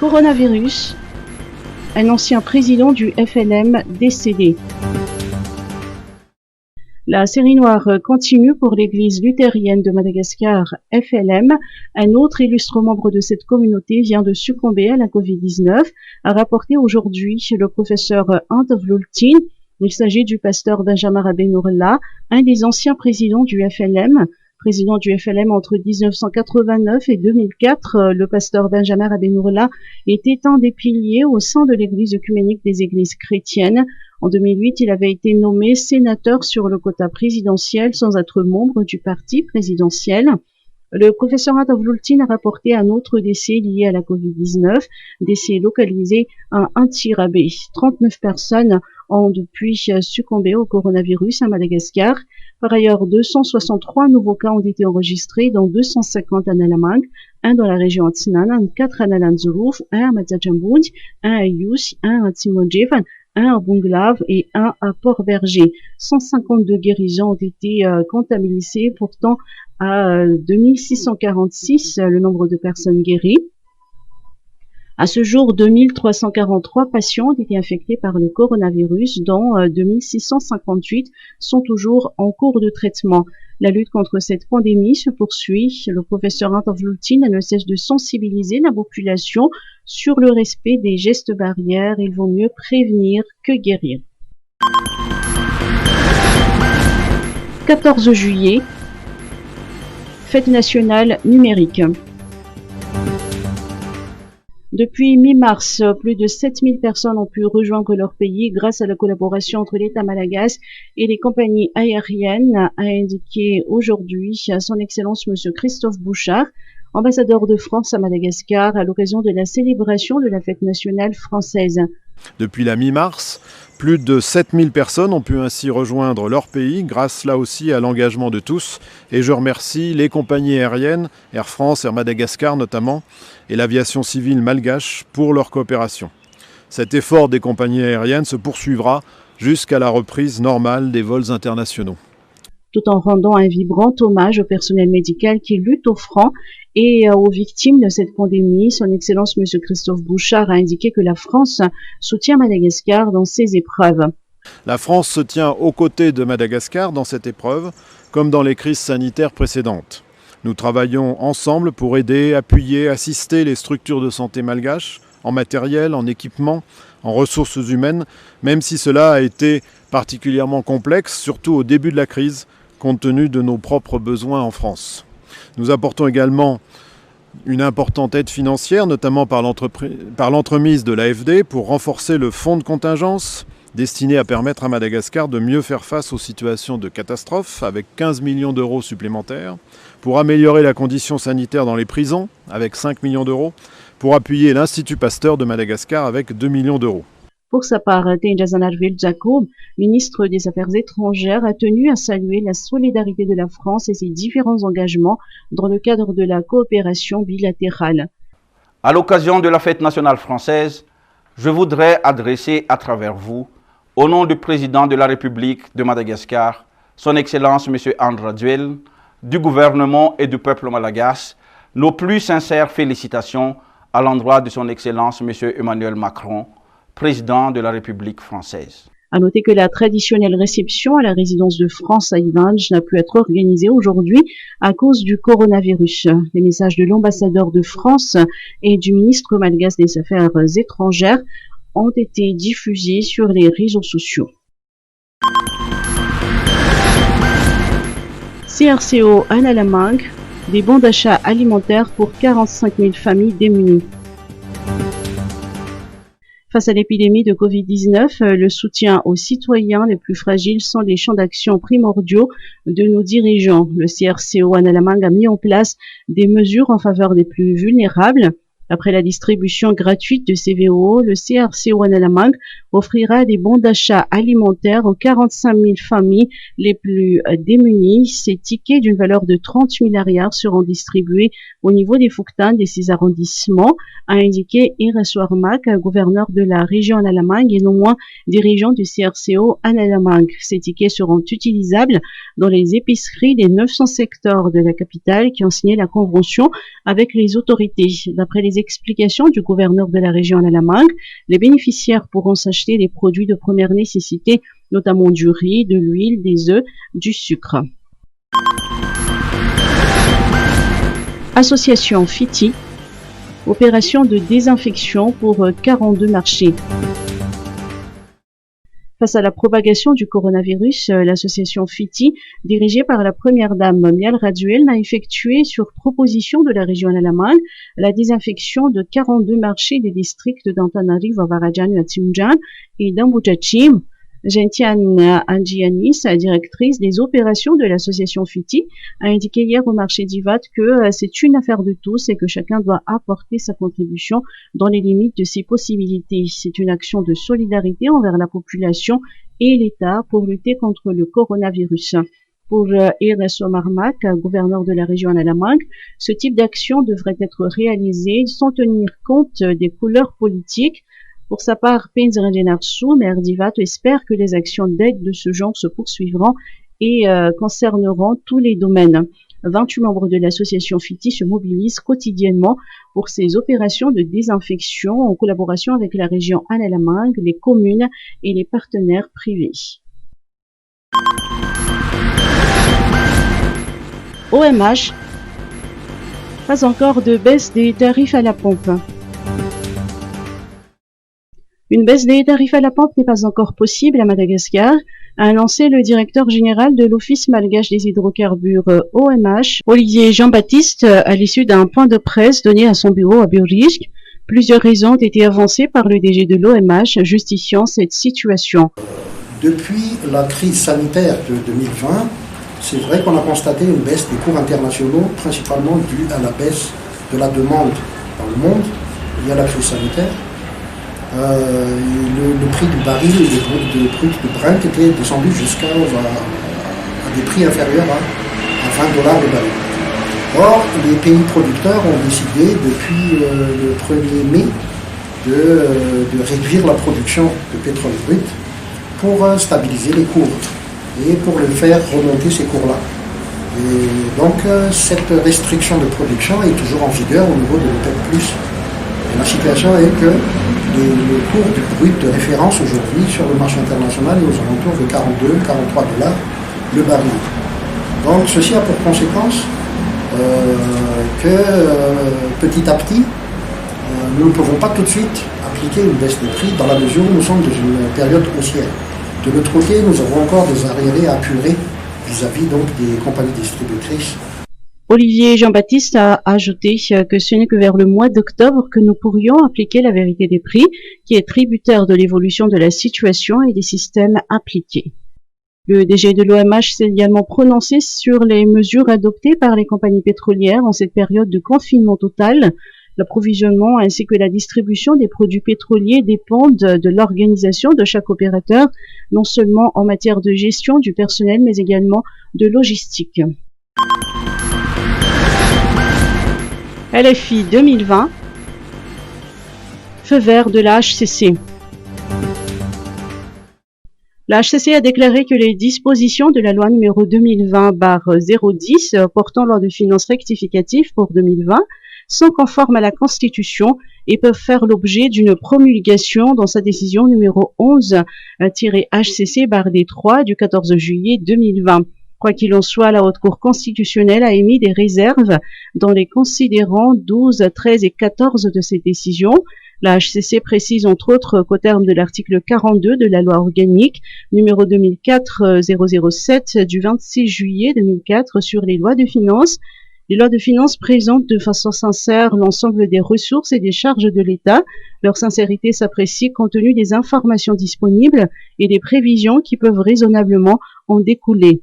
Coronavirus, un ancien président du FLM décédé. La série noire continue pour l'église luthérienne de Madagascar, FLM. Un autre illustre membre de cette communauté vient de succomber à la Covid-19, a rapporté aujourd'hui le professeur Ant Vlultin. Il s'agit du pasteur Benjamin Rabenourla, un des anciens présidents du FLM. Président du FLM entre 1989 et 2004, le pasteur Benjamin Rabenourla était un des piliers au sein de l'église œcuménique des églises chrétiennes. En 2008, il avait été nommé sénateur sur le quota présidentiel sans être membre du parti présidentiel. Le professeur Ant Vlultin a rapporté un autre décès lié à la Covid-19, décès localisé à Antirabé. 39 personnes ont depuis succombé au coronavirus à Madagascar. Par ailleurs, 263 nouveaux cas ont été enregistrés, dont 250 à Nalamang, un dans la région Atsinanan, 4 à Nalanzuruf, un à Matsajambund, un à Yus, un à Tsimonjevan, un à Bunglav et un à Port-Berger. 152 guérisons ont été comptabilisées, pourtant à 2646 le nombre de personnes guéries. À ce jour, 2343 patients ont été infectés par le coronavirus, dont 2658 sont toujours en cours de traitement. La lutte contre cette pandémie se poursuit. Le professeur Ant Vlultin ne cesse de sensibiliser la population sur le respect des gestes barrières. Il vaut mieux prévenir que guérir. 14 juillet, fête nationale numérique. Depuis mi-mars, plus de 7000 personnes ont pu rejoindre leur pays grâce à la collaboration entre l'État malagasy et les compagnies aériennes, a indiqué aujourd'hui son Excellence M. Christophe Bouchard, ambassadeur de France à Madagascar, à l'occasion de la célébration de la fête nationale française. Depuis la mi-mars, plus de 7000 personnes ont pu ainsi rejoindre leur pays grâce là aussi à l'engagement de tous. Et je remercie les compagnies aériennes, Air France, Air Madagascar notamment, et l'aviation civile malgache pour leur coopération. Cet effort des compagnies aériennes se poursuivra jusqu'à la reprise normale des vols internationaux. Tout en rendant un vibrant hommage au personnel médical qui lutte au front et aux victimes de cette pandémie, son Excellence M. Christophe Bouchard a indiqué que la France soutient Madagascar dans ces épreuves. La France se tient aux côtés de Madagascar dans cette épreuve, comme dans les crises sanitaires précédentes. Nous travaillons ensemble pour aider, appuyer, assister les structures de santé malgaches en matériel, en équipement, en ressources humaines, même si cela a été particulièrement complexe, surtout au début de la crise, compte tenu de nos propres besoins en France. Nous apportons également une importante aide financière, notamment par l'entremise de l'AFD, pour renforcer le fonds de contingence destiné à permettre à Madagascar de mieux faire face aux situations de catastrophe, avec 15 millions d'euros supplémentaires, pour améliorer la condition sanitaire dans les prisons, avec 5 millions d'euros, pour appuyer l'Institut Pasteur de Madagascar, avec 2 millions d'euros. Pour sa part, Tendjazanarville Jacob, ministre des Affaires étrangères, a tenu à saluer la solidarité de la France et ses différents engagements dans le cadre de la coopération bilatérale. À l'occasion de la fête nationale française, je voudrais adresser à travers vous, au nom du président de la République de Madagascar, son Excellence M. Ant Radzouel, du gouvernement et du peuple malagasy, nos plus sincères félicitations à l'endroit de son Excellence M. Emmanuel Macron, président de la République française. À noter que la traditionnelle réception à la résidence de France à Ivange n'a pu être organisée aujourd'hui à cause du coronavirus. Les messages de l'ambassadeur de France et du ministre malgache des Affaires étrangères ont été diffusés sur les réseaux sociaux. CRCO à Nalamang, des bons d'achat alimentaires pour 45 000 familles démunies. Face à l'épidémie de Covid-19, le soutien aux citoyens les plus fragiles sont les champs d'action primordiaux de nos dirigeants. Le CRCO à Nalamang a mis en place des mesures en faveur des plus vulnérables. Après la distribution gratuite de CVO, le CRCO à Nalamang offrira des bons d'achat alimentaires aux 45 000 familles les plus démunies. Ces tickets d'une valeur de 30 milliards seront distribués au niveau des Fouktan des 6 arrondissements, a indiqué Ireswarmak, gouverneur de la région Nalamang et non moins dirigeant du CRCO à Nalamang. Ces tickets seront utilisables dans les épiceries des 900 secteurs de la capitale qui ont signé la convention avec les autorités. D'après les les explications du gouverneur de la région Nalamangue, les bénéficiaires pourront s'acheter des produits de première nécessité, notamment du riz, de l'huile, des œufs, du sucre. Association FITI, opération de désinfection pour 42 marchés. Face à la propagation du coronavirus, l'association FITI, dirigée par la première dame Mial Raduel, a effectué sur proposition de la région Nalamangue la désinfection de 42 marchés des districts d'Antananarivo, Varadjan, Atsimjan et d'Ambujachim. Gentiane Angianis, directrice des opérations de l'association FITI, a indiqué hier au marché d'Ivat que c'est une affaire de tous et que chacun doit apporter sa contribution dans les limites de ses possibilités. C'est une action de solidarité envers la population et l'État pour lutter contre le coronavirus. Pour Ernesto Marmac, gouverneur de la région Nalamangue, ce type d'action devrait être réalisé sans tenir compte des couleurs politiques. Pour sa part, Penzerendjenarsou, maire d'Ivato, espère que les actions d'aide de ce genre se poursuivront et concerneront tous les domaines. 28 membres de l'association FITI se mobilisent quotidiennement pour ces opérations de désinfection en collaboration avec la région Nalamangue, les communes et les partenaires privés. OMH, pas encore de baisse des tarifs à la pompe. Une baisse des tarifs à la pompe n'est pas encore possible à Madagascar, a annoncé le directeur général de l'Office malgache des hydrocarbures OMH, Olivier Jean-Baptiste, à l'issue d'un point de presse donné à son bureau à Burrisk. Plusieurs raisons ont été avancées par le DG de l'OMH justifiant cette situation. Depuis la crise sanitaire de 2020, c'est vrai qu'on a constaté une baisse des cours internationaux, principalement due à la baisse de la demande dans le monde liée à la crise sanitaire. Le prix du baril de Brent était descendu jusqu'à des prix inférieurs à $20 le baril. Or, les pays producteurs ont décidé depuis le 1er mai de réduire la production de pétrole brut pour stabiliser les cours et pour le faire remonter ces cours-là. Et donc, cette restriction de production est toujours en vigueur au niveau de l'OPEP+. Et la situation est que le cours du brut de référence aujourd'hui sur le marché international est aux alentours de $42-43 le baril. Donc ceci a pour conséquence que petit à petit, nous ne pouvons pas tout de suite appliquer une baisse des prix dans la mesure où nous sommes dans une période haussière. De l'autre côté, nous avons encore des arriérés à apurer vis-à-vis donc des compagnies distributrices. Olivier Jean-Baptiste a ajouté que ce n'est que vers le mois d'octobre que nous pourrions appliquer la vérité des prix, qui est tributaire de l'évolution de la situation et des systèmes appliqués. Le DG de l'OMH s'est également prononcé sur les mesures adoptées par les compagnies pétrolières en cette période de confinement total. L'approvisionnement ainsi que la distribution des produits pétroliers dépendent de l'organisation de chaque opérateur, non seulement en matière de gestion du personnel, mais également de logistique. LFI 2020, feu vert de la HCC. La HCC a déclaré que les dispositions de la loi numéro 2020/010 portant loi de finances rectificative pour 2020 sont conformes à la Constitution et peuvent faire l'objet d'une promulgation dans sa décision numéro 11-HCC/D3 du 14 juillet 2020. Quoi qu'il en soit, la Haute Cour constitutionnelle a émis des réserves dans les considérants 12, 13 et 14 de cette décision. La HCC précise entre autres qu'au terme de l'article 42 de la loi organique numéro 2004-007 du 26 juillet 2004 sur les lois de finances, les lois de finances présentent de façon sincère l'ensemble des ressources et des charges de l'État. Leur sincérité s'apprécie compte tenu des informations disponibles et des prévisions qui peuvent raisonnablement en découler.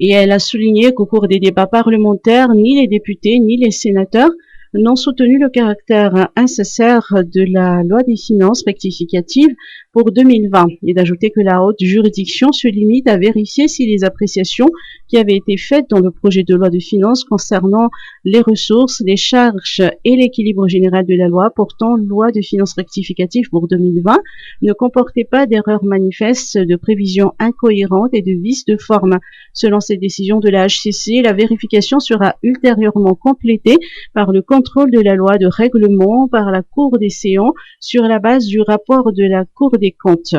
Et elle a souligné qu'au cours des débats parlementaires, ni les députés ni les sénateurs n'ont soutenu le caractère insincère de la loi des finances rectificative pour 2020 et d'ajouter que la haute juridiction se limite à vérifier si les appréciations qui avaient été faites dans le projet de loi de finances concernant les ressources, les charges et l'équilibre général de la loi portant loi de finances rectificative pour 2020 ne comportaient pas d'erreurs manifestes, de prévisions incohérentes et de vices de forme. Selon cette décision de la HCC, la vérification sera ultérieurement complétée par le contrôle de la loi de règlement par la Cour des séances sur la base du rapport de la Cour des comptes.